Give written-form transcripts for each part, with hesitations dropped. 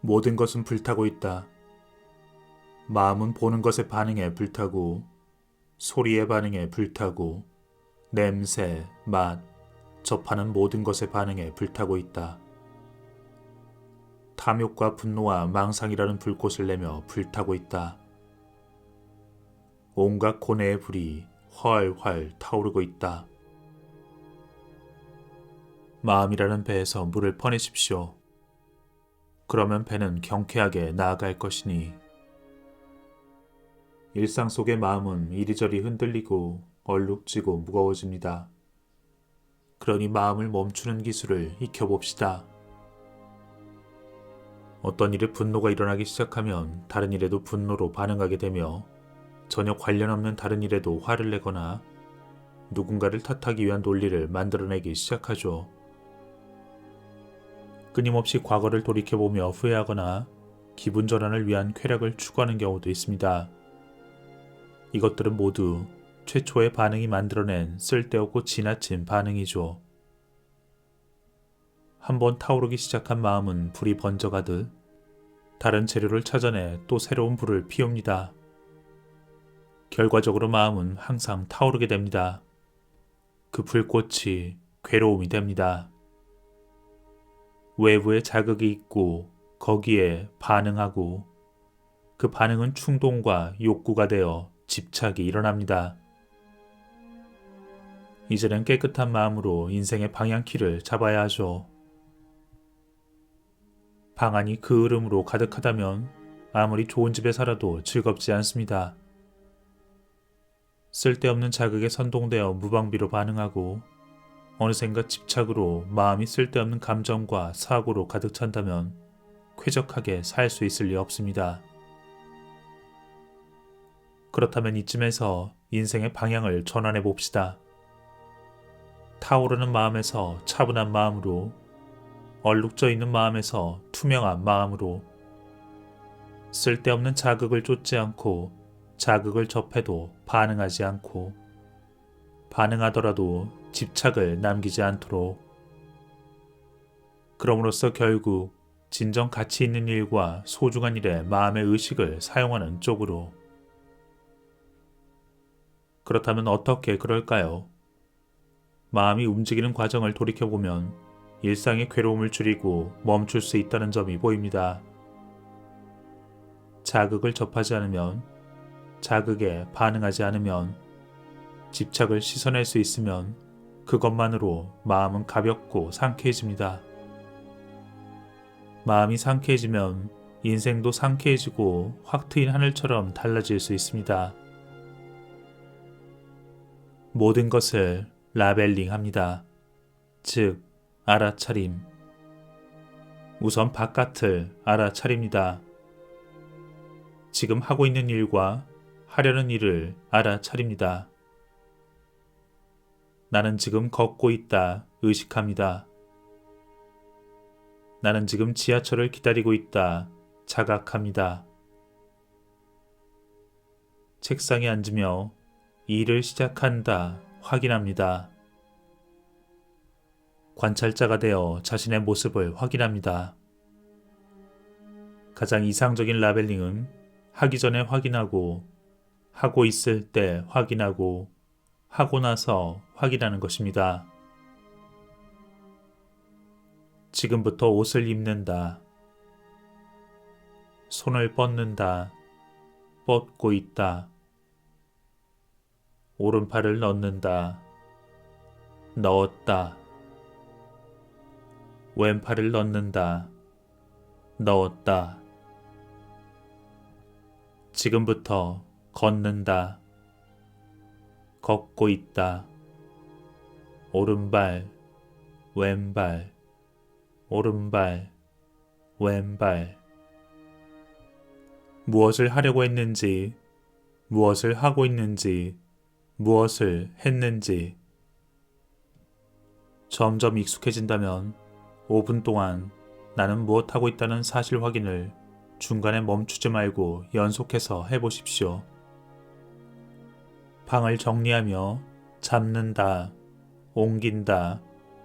모든 것은 불타고 있다. 마음은 보는 것에 반응해 불타고, 소리에 반응해 불타고, 냄새, 맛, 접하는 모든 것에 반응해 불타고 있다. 탐욕과 분노와 망상이라는 불꽃을 내며 불타고 있다. 온갖 고뇌의 불이 활활 타오르고 있다. 마음이라는 배에서 물을 퍼내십시오. 그러면 배는 경쾌하게 나아갈 것이니. 일상 속의 마음은 이리저리 흔들리고 얼룩지고 무거워집니다. 그러니 마음을 멈추는 기술을 익혀봅시다. 어떤 일에 분노가 일어나기 시작하면 다른 일에도 분노로 반응하게 되며 전혀 관련 없는 다른 일에도 화를 내거나 누군가를 탓하기 위한 논리를 만들어내기 시작하죠. 끊임없이 과거를 돌이켜보며 후회하거나 기분 전환을 위한 쾌락을 추구하는 경우도 있습니다. 이것들은 모두 최초의 반응이 만들어낸 쓸데없고 지나친 반응이죠. 한번 타오르기 시작한 마음은 불이 번져가듯 다른 재료를 찾아내 또 새로운 불을 피웁니다. 결과적으로 마음은 항상 타오르게 됩니다. 그 불꽃이 괴로움이 됩니다. 외부에 자극이 있고 거기에 반응하고 그 반응은 충동과 욕구가 되어 집착이 일어납니다. 이제는 깨끗한 마음으로 인생의 방향키를 잡아야 하죠. 방안이 그 흐름으로 가득하다면 아무리 좋은 집에 살아도 즐겁지 않습니다. 쓸데없는 자극에 선동되어 무방비로 반응하고 어느샌가 집착으로 마음이 쓸데없는 감정과 사고로 가득 찬다면 쾌적하게 살 수 있을 리 없습니다. 그렇다면 이쯤에서 인생의 방향을 전환해 봅시다. 타오르는 마음에서 차분한 마음으로, 얼룩져 있는 마음에서 투명한 마음으로, 쓸데없는 자극을 쫓지 않고 자극을 접해도 반응하지 않고 반응하더라도 집착을 남기지 않도록, 그럼으로써 결국 진정 가치 있는 일과 소중한 일에 마음의 의식을 사용하는 쪽으로. 그렇다면 어떻게 그럴까요? 마음이 움직이는 과정을 돌이켜보면 일상의 괴로움을 줄이고 멈출 수 있다는 점이 보입니다. 자극을 접하지 않으면, 자극에 반응하지 않으면, 집착을 씻어낼 수 있으면 그것만으로 마음은 가볍고 상쾌해집니다. 마음이 상쾌해지면 인생도 상쾌해지고 확 트인 하늘처럼 달라질 수 있습니다. 모든 것을 라벨링합니다. 즉, 알아차림. 우선 바깥을 알아차립니다. 지금 하고 있는 일과 하려는 일을 알아차립니다. 나는 지금 걷고 있다 의식합니다. 나는 지금 지하철을 기다리고 있다 자각합니다. 책상에 앉으며 일을 시작한다 확인합니다. 관찰자가 되어 자신의 모습을 확인합니다. 가장 이상적인 라벨링은 하기 전에 확인하고, 하고 있을 때 확인하고, 하고 나서 확인하는 것입니다. 지금부터 옷을 입는다. 손을 뻗는다. 뻗고 있다. 오른팔을 넣는다. 넣었다. 왼팔을 넣는다. 넣었다. 지금부터 걷는다. 걷고 있다. 오른발, 왼발, 오른발, 왼발. 무엇을 하려고 했는지, 무엇을 하고 있는지, 무엇을 했는지. 점점 익숙해진다면 5분 동안 나는 무엇 하고 있다는 사실 확인을 중간에 멈추지 말고 연속해서 해보십시오. 방을 정리하며 잡는다, 옮긴다,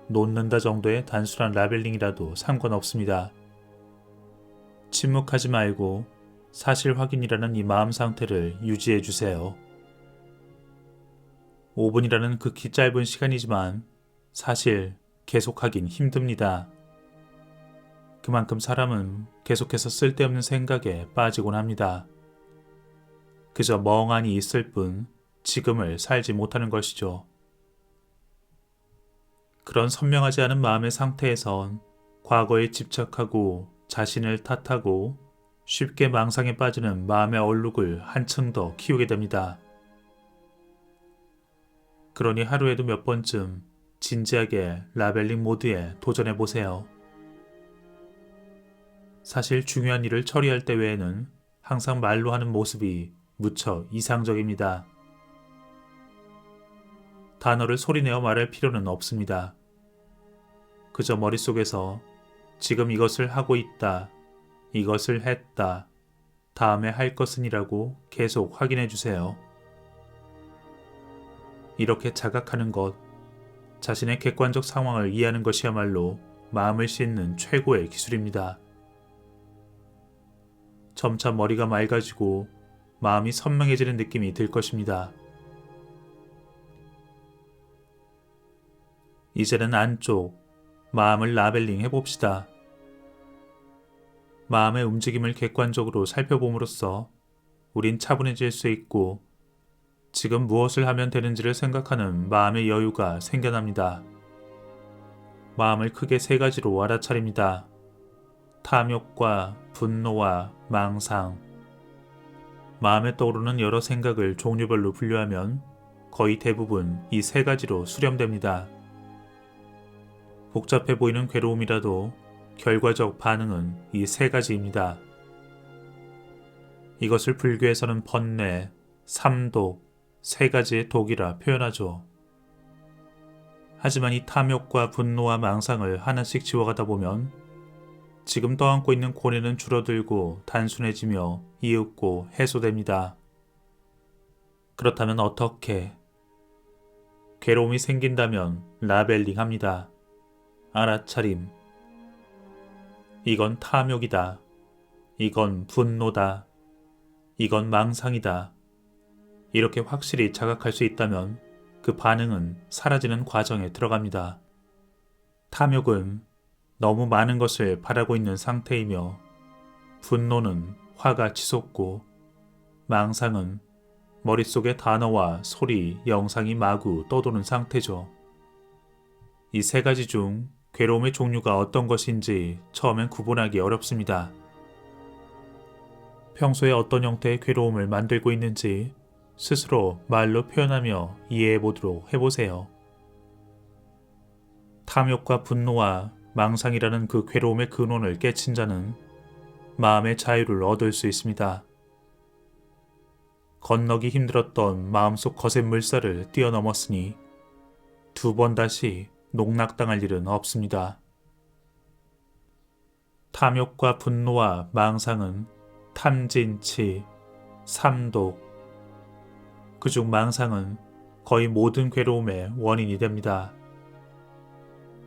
놓는다 정도의 단순한 라벨링이라도 상관없습니다. 침묵하지 말고 사실 확인이라는 이 마음 상태를 유지해 주세요. 5분이라는 극히 짧은 시간이지만 사실 계속하긴 힘듭니다. 그만큼 사람은 계속해서 쓸데없는 생각에 빠지곤 합니다. 그저 멍하니 있을 뿐 지금을 살지 못하는 것이죠. 그런 선명하지 않은 마음의 상태에선 과거에 집착하고 자신을 탓하고 쉽게 망상에 빠지는 마음의 얼룩을 한층 더 키우게 됩니다. 그러니 하루에도 몇 번쯤 진지하게 라벨링 모드에 도전해 보세요. 사실 중요한 일을 처리할 때 외에는 항상 말로 하는 모습이 무척 이상적입니다. 단어를 소리내어 말할 필요는 없습니다. 그저 머릿속에서 지금 이것을 하고 있다, 이것을 했다, 다음에 할 것은이라고 계속 확인해 주세요. 이렇게 자각하는 것, 자신의 객관적 상황을 이해하는 것이야말로 마음을 씻는 최고의 기술입니다. 점차 머리가 맑아지고 마음이 선명해지는 느낌이 들 것입니다. 이제는 안쪽, 마음을 라벨링 해봅시다. 마음의 움직임을 객관적으로 살펴봄으로써 우린 차분해질 수 있고 지금 무엇을 하면 되는지를 생각하는 마음의 여유가 생겨납니다. 마음을 크게 세 가지로 알아차립니다. 탐욕과 분노와 망상. 마음에 떠오르는 여러 생각을 종류별로 분류하면 거의 대부분 이 세 가지로 수렴됩니다. 복잡해 보이는 괴로움이라도 결과적 반응은 이 세 가지입니다. 이것을 불교에서는 번뇌, 삼독, 세 가지의 독이라 표현하죠. 하지만 이 탐욕과 분노와 망상을 하나씩 지워가다 보면 지금 떠안고 있는 고뇌는 줄어들고 단순해지며 이윽고 해소됩니다. 그렇다면 어떻게? 괴로움이 생긴다면 라벨링합니다. 알아차림. 이건 탐욕이다. 이건 분노다. 이건 망상이다. 이렇게 확실히 자각할 수 있다면 그 반응은 사라지는 과정에 들어갑니다. 탐욕은 너무 많은 것을 바라고 있는 상태이며 분노는 화가 치솟고 망상은 머릿속에 단어와 소리, 영상이 마구 떠도는 상태죠. 이 세 가지 중 괴로움의 종류가 어떤 것인지 처음엔 구분하기 어렵습니다. 평소에 어떤 형태의 괴로움을 만들고 있는지 스스로 말로 표현하며 이해해 보도록 해보세요. 탐욕과 분노와 망상이라는 그 괴로움의 근원을 깨친 자는 마음의 자유를 얻을 수 있습니다. 건너기 힘들었던 마음속 거센 물살을 뛰어넘었으니 두 번 다시 농락당할 일은 없습니다. 탐욕과 분노와 망상은 탐진치, 삼독, 그중 망상은 거의 모든 괴로움의 원인이 됩니다.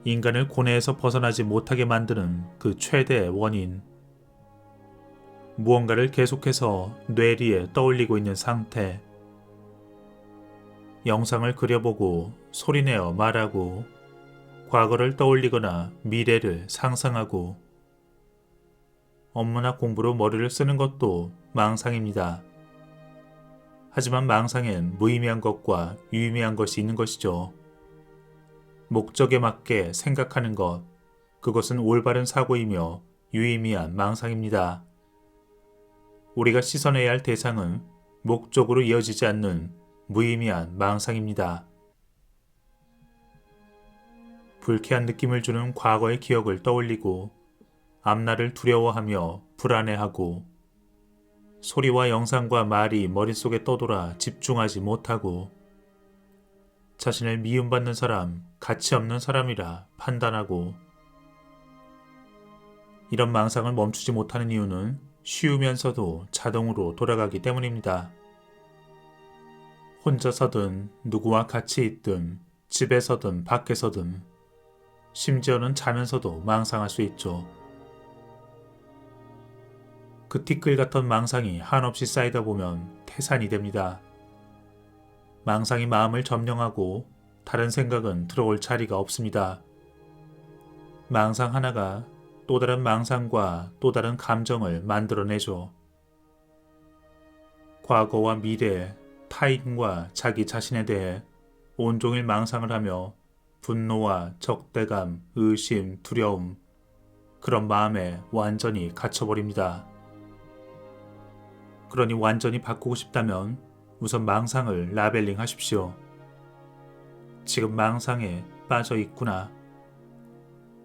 인간을 고뇌에서 벗어나지 못하게 만드는 그 최대의 원인. 무언가를 계속해서 뇌리에 떠올리고 있는 상태. 영상을 그려보고 소리내어 말하고 과거를 떠올리거나 미래를 상상하고 업무나 공부로 머리를 쓰는 것도 망상입니다. 하지만 망상엔 무의미한 것과 유의미한 것이 있는 것이죠. 목적에 맞게 생각하는 것, 그것은 올바른 사고이며 유의미한 망상입니다. 우리가 씻어내야 할 대상은 목적으로 이어지지 않는 무의미한 망상입니다. 불쾌한 느낌을 주는 과거의 기억을 떠올리고 앞날을 두려워하며 불안해하고 소리와 영상과 말이 머릿속에 떠돌아 집중하지 못하고 자신을 미움받는 사람, 가치 없는 사람이라 판단하고 이런 망상을 멈추지 못하는 이유는 쉬우면서도 자동으로 돌아가기 때문입니다. 혼자서든 누구와 같이 있든 집에서든 밖에서든 심지어는 자면서도 망상할 수 있죠. 그 티끌 같던 망상이 한없이 쌓이다 보면 태산이 됩니다. 망상이 마음을 점령하고 다른 생각은 들어올 자리가 없습니다. 망상 하나가 또 다른 망상과 또 다른 감정을 만들어내죠. 과거와 미래, 타인과 자기 자신에 대해 온종일 망상을 하며 분노와 적대감, 의심, 두려움, 그런 마음에 완전히 갇혀버립니다. 그러니 완전히 바꾸고 싶다면 우선 망상을 라벨링 하십시오. 지금 망상에 빠져 있구나.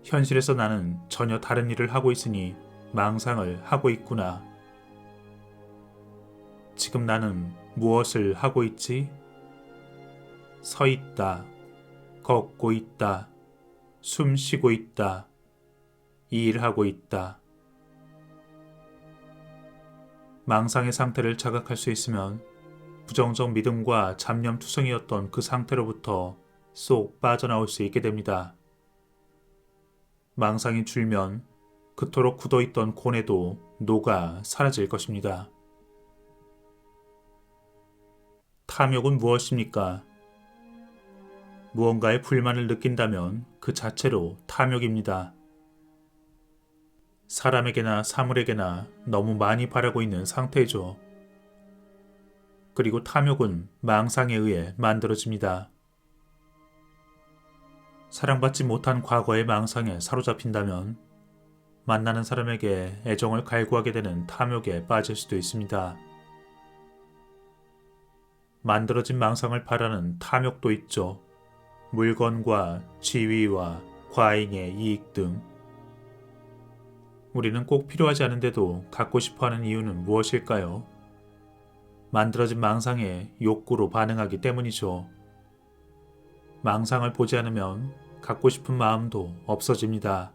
현실에서 나는 전혀 다른 일을 하고 있으니 망상을 하고 있구나. 지금 나는 무엇을 하고 있지? 서 있다, 걷고 있다, 숨 쉬고 있다, 일하고 있다. 망상의 상태를 자각할 수 있으면 부정적 믿음과 잡념투성이었던 그 상태로부터 쏙 빠져나올 수 있게 됩니다. 망상이 줄면 그토록 굳어있던 고뇌도 녹아 사라질 것입니다. 탐욕은 무엇입니까? 무언가에 불만을 느낀다면 그 자체로 탐욕입니다. 사람에게나 사물에게나 너무 많이 바라고 있는 상태죠. 그리고 탐욕은 망상에 의해 만들어집니다. 사랑받지 못한 과거의 망상에 사로잡힌다면 만나는 사람에게 애정을 갈구하게 되는 탐욕에 빠질 수도 있습니다. 만들어진 망상을 바라는 탐욕도 있죠. 물건과 지위와 과잉의 이익 등. 우리는 꼭 필요하지 않은데도 갖고 싶어하는 이유는 무엇일까요? 만들어진 망상에 욕구로 반응하기 때문이죠. 망상을 보지 않으면 갖고 싶은 마음도 없어집니다.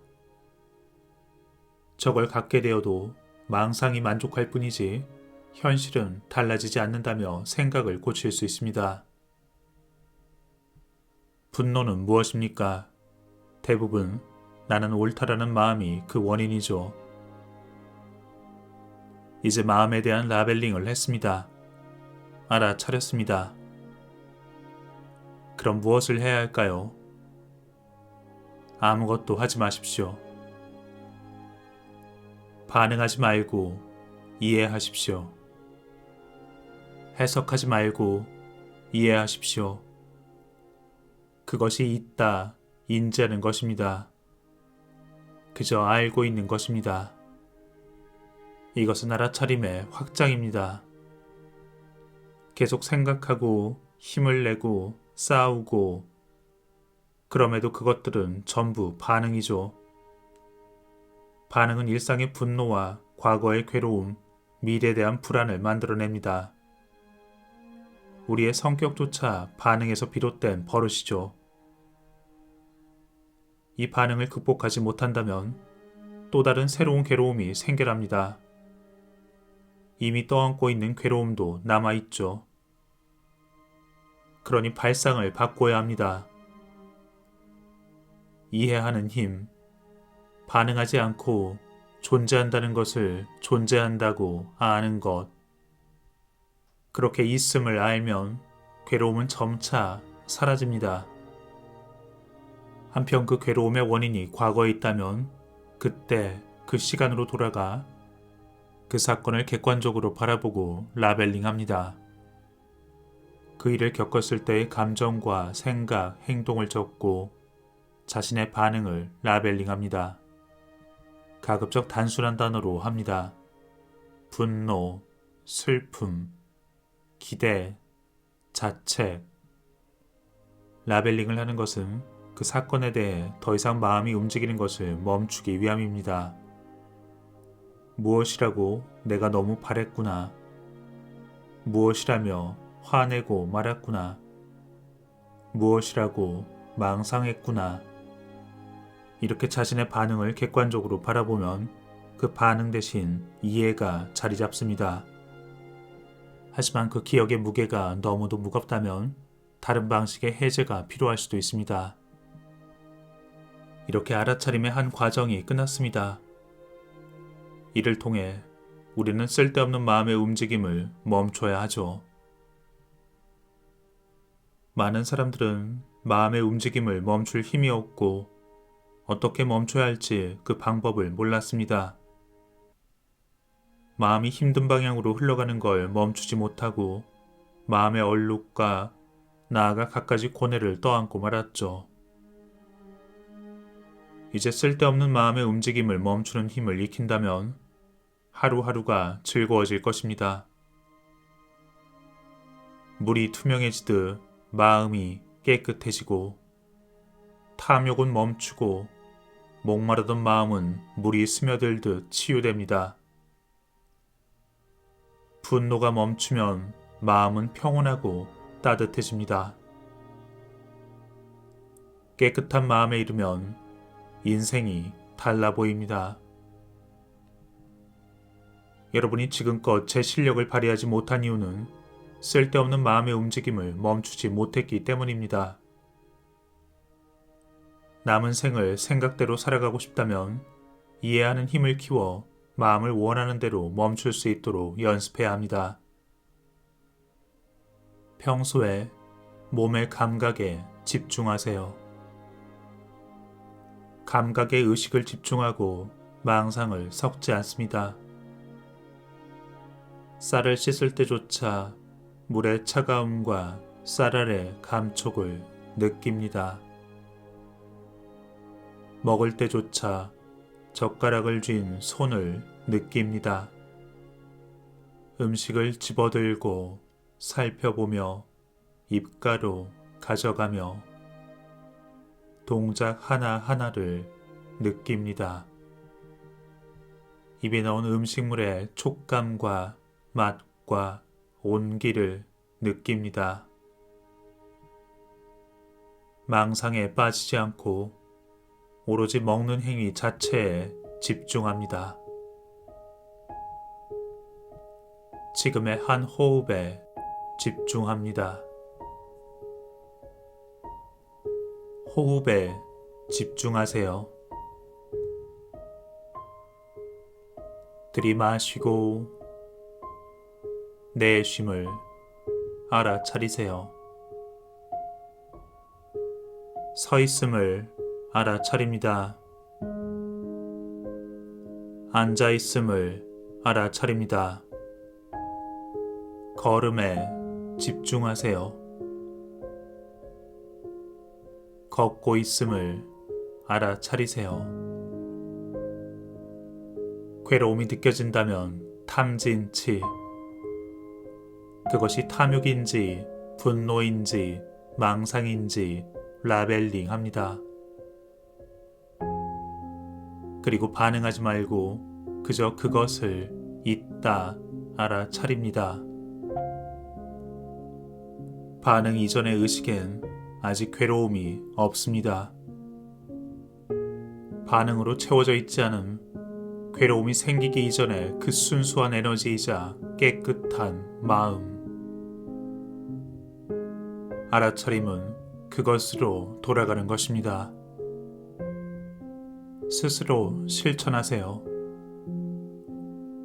저걸 갖게 되어도 망상이 만족할 뿐이지 현실은 달라지지 않는다며 생각을 고칠 수 있습니다. 분노는 무엇입니까? 대부분 나는 옳다라는 마음이 그 원인이죠. 이제 마음에 대한 라벨링을 했습니다. 알아차렸습니다. 그럼 무엇을 해야 할까요? 아무것도 하지 마십시오. 반응하지 말고 이해하십시오. 해석하지 말고 이해하십시오. 그것이 있다, 인지하는 것입니다. 그저 알고 있는 것입니다. 이것은 알아차림의 확장입니다. 계속 생각하고 힘을 내고 싸우고 그럼에도 그것들은 전부 반응이죠. 반응은 일상의 분노와 과거의 괴로움, 미래에 대한 불안을 만들어냅니다. 우리의 성격조차 반응에서 비롯된 버릇이죠. 이 반응을 극복하지 못한다면 또 다른 새로운 괴로움이 생겨납니다. 이미 떠안고 있는 괴로움도 남아있죠. 그러니 발상을 바꿔야 합니다. 이해하는 힘, 반응하지 않고 존재한다는 것을 존재한다고 아는 것. 그렇게 있음을 알면 괴로움은 점차 사라집니다. 한편 그 괴로움의 원인이 과거에 있다면 그때 그 시간으로 돌아가 그 사건을 객관적으로 바라보고 라벨링합니다. 그 일을 겪었을 때의 감정과 생각, 행동을 적고 자신의 반응을 라벨링합니다. 가급적 단순한 단어로 합니다. 분노, 슬픔, 기대, 자책. 라벨링을 하는 것은 그 사건에 대해 더 이상 마음이 움직이는 것을 멈추기 위함입니다. 무엇이라고 내가 너무 바랬구나. 무엇이라며 화내고 말았구나. 무엇이라고 망상했구나. 이렇게 자신의 반응을 객관적으로 바라보면 그 반응 대신 이해가 자리 잡습니다. 하지만 그 기억의 무게가 너무도 무겁다면 다른 방식의 해제가 필요할 수도 있습니다. 이렇게 알아차림의 한 과정이 끝났습니다. 이를 통해 우리는 쓸데없는 마음의 움직임을 멈춰야 하죠. 많은 사람들은 마음의 움직임을 멈출 힘이 없고 어떻게 멈춰야 할지 그 방법을 몰랐습니다. 마음이 힘든 방향으로 흘러가는 걸 멈추지 못하고 마음의 얼룩과 나아가 갖가지 고뇌를 떠안고 말았죠. 이제 쓸데없는 마음의 움직임을 멈추는 힘을 익힌다면 하루하루가 즐거워질 것입니다. 물이 투명해지듯 마음이 깨끗해지고 탐욕은 멈추고 목마르던 마음은 물이 스며들듯 치유됩니다. 분노가 멈추면 마음은 평온하고 따뜻해집니다. 깨끗한 마음에 이르면 인생이 달라 보입니다. 여러분이 지금껏 제 실력을 발휘하지 못한 이유는 쓸데없는 마음의 움직임을 멈추지 못했기 때문입니다. 남은 생을 생각대로 살아가고 싶다면 이해하는 힘을 키워 마음을 원하는 대로 멈출 수 있도록 연습해야 합니다. 평소에 몸의 감각에 집중하세요. 감각에 의식을 집중하고 망상을 섞지 않습니다. 쌀을 씻을 때조차 물의 차가움과 쌀알의 감촉을 느낍니다. 먹을 때조차 젓가락을 쥔 손을 느낍니다. 음식을 집어들고 살펴보며 입가로 가져가며 동작 하나하나를 느낍니다. 입에 넣은 음식물의 촉감과 맛과 온기를 느낍니다. 망상에 빠지지 않고 오로지 먹는 행위 자체에 집중합니다. 지금의 한 호흡에 집중합니다. 호흡에 집중하세요. 들이마시고 내쉼을 알아차리세요. 서 있음을 알아차립니다. 앉아 있음을 알아차립니다. 걸음에 집중하세요. 걷고 있음을 알아차리세요. 괴로움이 느껴진다면 탐진치, 그것이 탐욕인지 분노인지 망상인지 라벨링 합니다. 그리고 반응하지 말고 그저 그것을 있다 알아차립니다. 반응 이전의 의식엔 아직 괴로움이 없습니다. 반응으로 채워져 있지 않은 괴로움이 생기기 이전에 그 순수한 에너지이자 깨끗한 마음. 알아차림은 그것으로 돌아가는 것입니다. 스스로 실천하세요.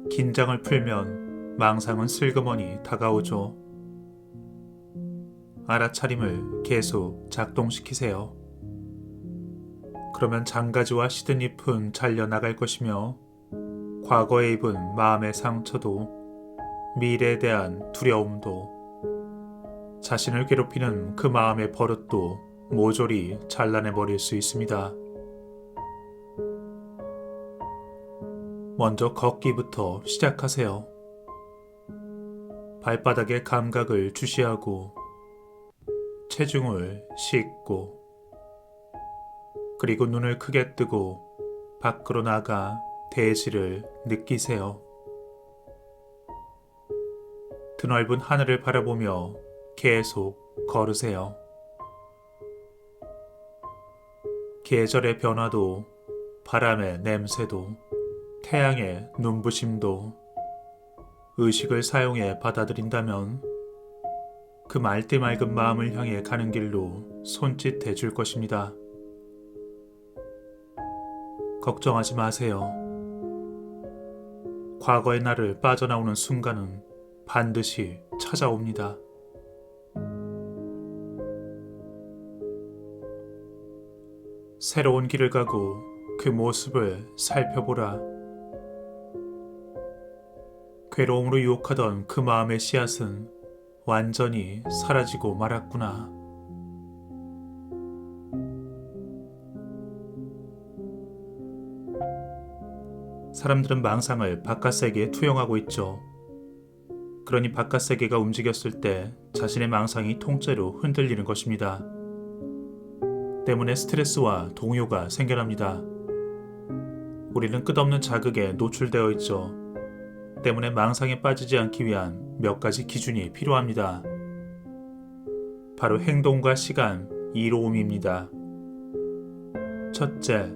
긴장을 풀면 망상은 슬그머니 다가오죠. 알아차림을 계속 작동시키세요. 그러면 장가지와 시든 잎은 잘려나갈 것이며 과거에 입은 마음의 상처도 미래에 대한 두려움도 자신을 괴롭히는 그 마음의 버릇도 모조리 잘라내버릴 수 있습니다. 먼저 걷기부터 시작하세요. 발바닥의 감각을 주시하고 체중을 싣고 그리고 눈을 크게 뜨고 밖으로 나가 대지를 느끼세요. 드넓은 하늘을 바라보며 계속 걸으세요. 계절의 변화도 바람의 냄새도 태양의 눈부심도 의식을 사용해 받아들인다면 그 맑디 맑은 마음을 향해 가는 길로 손짓해 줄 것입니다. 걱정하지 마세요. 과거의 나를 빠져나오는 순간은 반드시 찾아옵니다. 새로운 길을 가고 그 모습을 살펴보라. 괴로움으로 유혹하던 그 마음의 씨앗은 완전히 사라지고 말았구나. 사람들은 망상을 바깥 세계에 투영하고 있죠. 그러니 바깥 세계가 움직였을 때 자신의 망상이 통째로 흔들리는 것입니다. 때문에 스트레스와 동요가 생겨납니다. 우리는 끝없는 자극에 노출되어 있죠. 때문에 망상에 빠지지 않기 위한 몇 가지 기준이 필요합니다. 바로 행동과 시간, 이로움입니다. 첫째,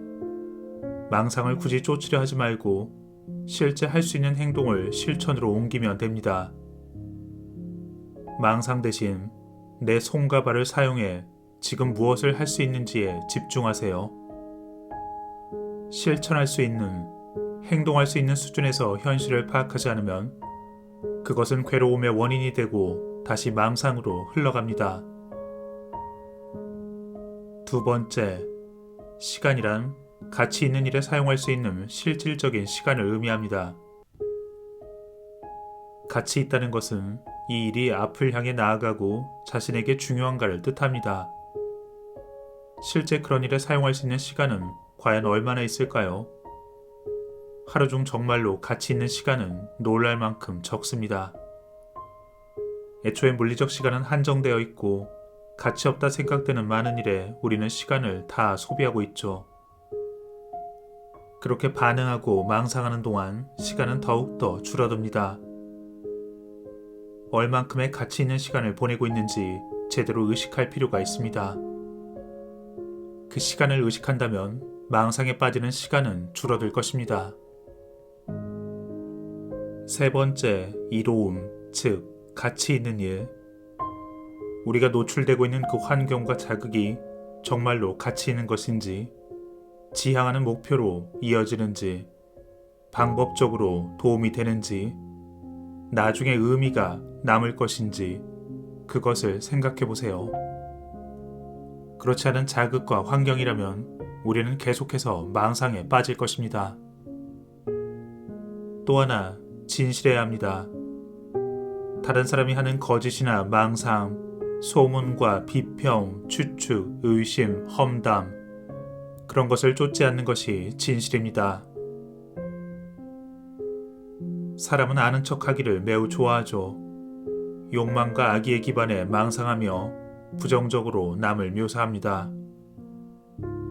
망상을 굳이 쫓으려 하지 말고 실제 할 수 있는 행동을 실천으로 옮기면 됩니다. 망상 대신 내 손과 발을 사용해 지금 무엇을 할 수 있는지에 집중하세요. 실천할 수 있는, 행동할 수 있는 수준에서 현실을 파악하지 않으면 그것은 괴로움의 원인이 되고 다시 망상으로 흘러갑니다. 두 번째, 시간이란 가치 있는 일에 사용할 수 있는 실질적인 시간을 의미합니다. 가치 있다는 것은 이 일이 앞을 향해 나아가고 자신에게 중요한가를 뜻합니다. 실제 그런 일에 사용할 수 있는 시간은 과연 얼마나 있을까요? 하루 중 정말로 가치 있는 시간은 놀랄 만큼 적습니다. 애초에 물리적 시간은 한정되어 있고 가치 없다 생각되는 많은 일에 우리는 시간을 다 소비하고 있죠. 그렇게 반응하고 망상하는 동안 시간은 더욱더 줄어듭니다. 얼만큼의 가치 있는 시간을 보내고 있는지 제대로 의식할 필요가 있습니다. 그 시간을 의식한다면 망상에 빠지는 시간은 줄어들 것입니다. 세 번째, 이로움, 즉 가치 있는 일. 우리가 노출되고 있는 그 환경과 자극이 정말로 가치 있는 것인지, 지향하는 목표로 이어지는지, 방법적으로 도움이 되는지, 나중에 의미가 남을 것인지 그것을 생각해 보세요. 그렇지 않은 자극과 환경이라면 우리는 계속해서 망상에 빠질 것입니다. 또 하나, 진실해야 합니다. 다른 사람이 하는 거짓이나 망상, 소문과 비평, 추측, 의심, 험담, 그런 것을 쫓지 않는 것이 진실입니다. 사람은 아는 척하기를 매우 좋아하죠. 욕망과 악의에 기반해 망상하며 부정적으로 남을 묘사합니다.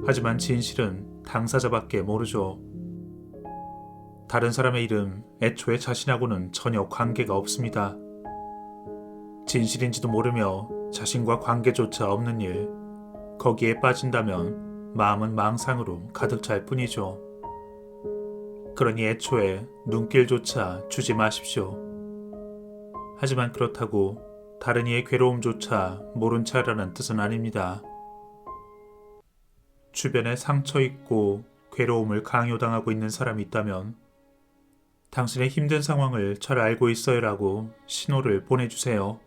하지만 진실은 당사자밖에 모르죠. 다른 사람의 일은 애초에 자신하고는 전혀 관계가 없습니다. 진실인지도 모르며 자신과 관계조차 없는 일, 거기에 빠진다면 마음은 망상으로 가득 찰 뿐이죠. 그러니 애초에 눈길조차 주지 마십시오. 하지만 그렇다고 다른 이의 괴로움조차 모른 체하라는 뜻은 아닙니다. 주변에 상처 있고 괴로움을 강요당하고 있는 사람이 있다면 당신의 힘든 상황을 잘 알고 있어요라고 신호를 보내주세요.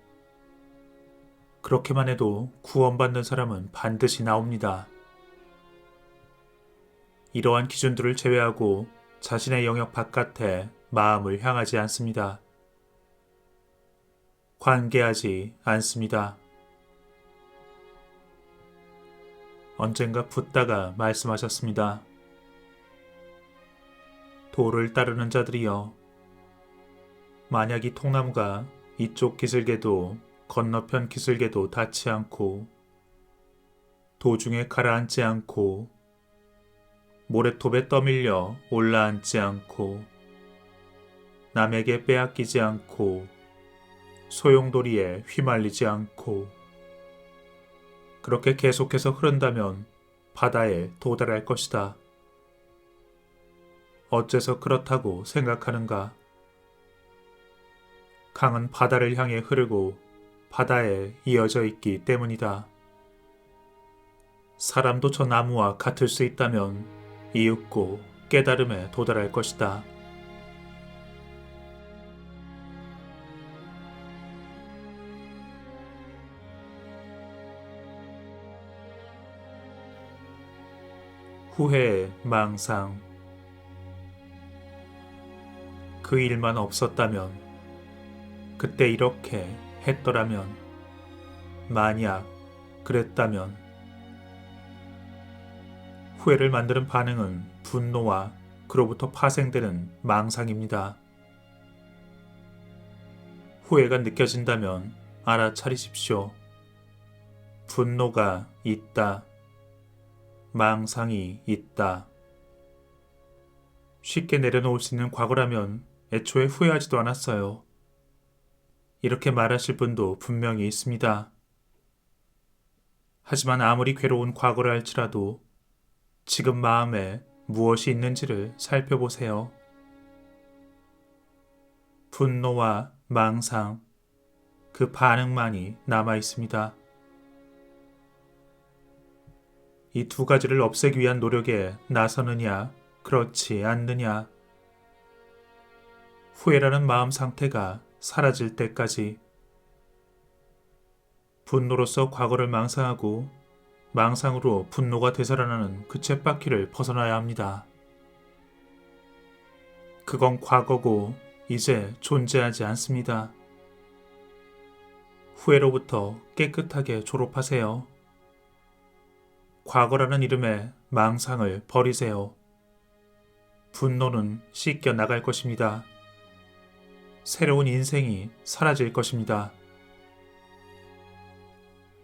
그렇게만 해도 구원받는 사람은 반드시 나옵니다. 이러한 기준들을 제외하고 자신의 영역 바깥에 마음을 향하지 않습니다. 관계하지 않습니다. 언젠가 붓다가 말씀하셨습니다. 도를 따르는 자들이여, 만약 이 통나무가 이쪽 기슭에도 건너편 기슭에도 닿지 않고 도중에 가라앉지 않고 모래톱에 떠밀려 올라앉지 않고 남에게 빼앗기지 않고 소용돌이에 휘말리지 않고 그렇게 계속해서 흐른다면 바다에 도달할 것이다. 어째서 그렇다고 생각하는가? 강은 바다를 향해 흐르고 바다에 이어져 있기 때문이다. 사람도 저 나무와 같을 수 있다면 이윽고 깨달음에 도달할 것이다. 후회, 망상. 그 일만 없었다면, 그때 이렇게 했더라면, 만약 그랬다면. 후회를 만드는 반응은 분노와 그로부터 파생되는 망상입니다. 후회가 느껴진다면 알아차리십시오. 분노가 있다. 망상이 있다. 쉽게 내려놓을 수 있는 과거라면 애초에 후회하지도 않았어요. 이렇게 말하실 분도 분명히 있습니다. 하지만 아무리 괴로운 과거를 할지라도 지금 마음에 무엇이 있는지를 살펴보세요. 분노와 망상, 그 반응만이 남아 있습니다. 이 두 가지를 없애기 위한 노력에 나서느냐, 그렇지 않느냐. 후회라는 마음 상태가 사라질 때까지 분노로서 과거를 망상하고 망상으로 분노가 되살아나는 그 쳇바퀴를 벗어나야 합니다. 그건 과거고 이제 존재하지 않습니다. 후회로부터 깨끗하게 졸업하세요. 과거라는 이름의 망상을 버리세요. 분노는 씻겨 나갈 것입니다. 새로운 인생이 사라질 것입니다.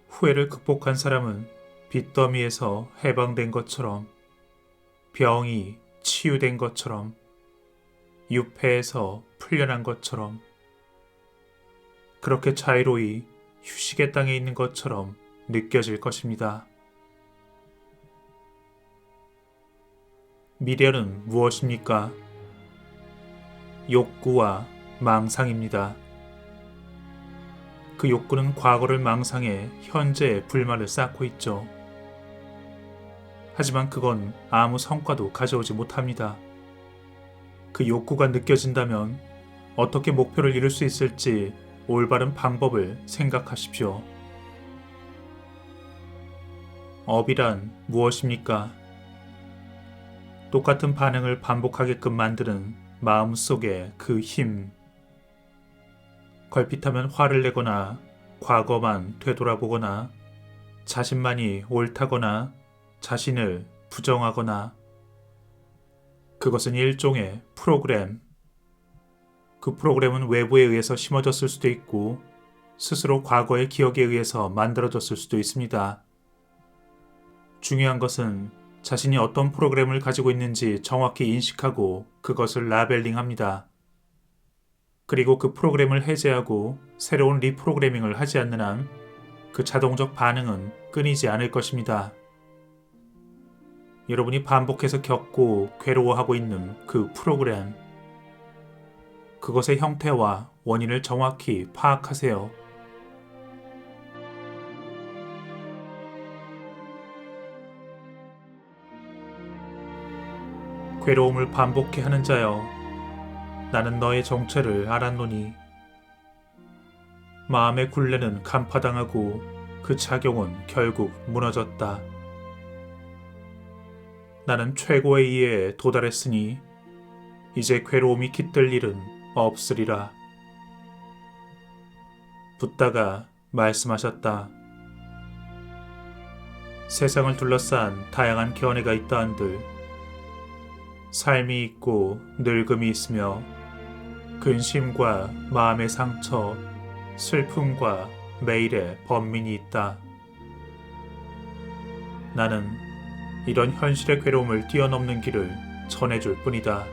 후회를 극복한 사람은 빚더미에서 해방된 것처럼, 병이 치유된 것처럼, 유폐에서 풀려난 것처럼, 그렇게 자유로이 휴식의 땅에 있는 것처럼 느껴질 것입니다. 미련은 무엇입니까? 욕구와 망상입니다. 그 욕구는 과거를 망상해 현재의 불만을 쌓고 있죠. 하지만 그건 아무 성과도 가져오지 못합니다. 그 욕구가 느껴진다면 어떻게 목표를 이룰 수 있을지 올바른 방법을 생각하십시오. 업이란 무엇입니까? 똑같은 반응을 반복하게끔 만드는 마음속의 그 힘. 걸핏하면 화를 내거나 과거만 되돌아보거나 자신만이 옳다거나 자신을 부정하거나, 그것은 일종의 프로그램. 그 프로그램은 외부에 의해서 심어졌을 수도 있고 스스로 과거의 기억에 의해서 만들어졌을 수도 있습니다. 중요한 것은 자신이 어떤 프로그램을 가지고 있는지 정확히 인식하고 그것을 라벨링합니다. 그리고 그 프로그램을 해제하고 새로운 리프로그래밍을 하지 않는 한 그 자동적 반응은 끊이지 않을 것입니다. 여러분이 반복해서 겪고 괴로워하고 있는 그 프로그램, 그것의 형태와 원인을 정확히 파악하세요. 괴로움을 반복해 하는 자여, 나는 너의 정체를 알았노니. 마음의 굴레는 간파당하고 그 작용은 결국 무너졌다. 나는 최고의 이해에 도달했으니 이제 괴로움이 깃들 일은 없으리라. 붓다가 말씀하셨다. 세상을 둘러싼 다양한 견해가 있다 한들 삶이 있고 늙음이 있으며 근심과 마음의 상처, 슬픔과 매일의 번민이 있다. 나는 이런 현실의 괴로움을 뛰어넘는 길을 전해줄 뿐이다.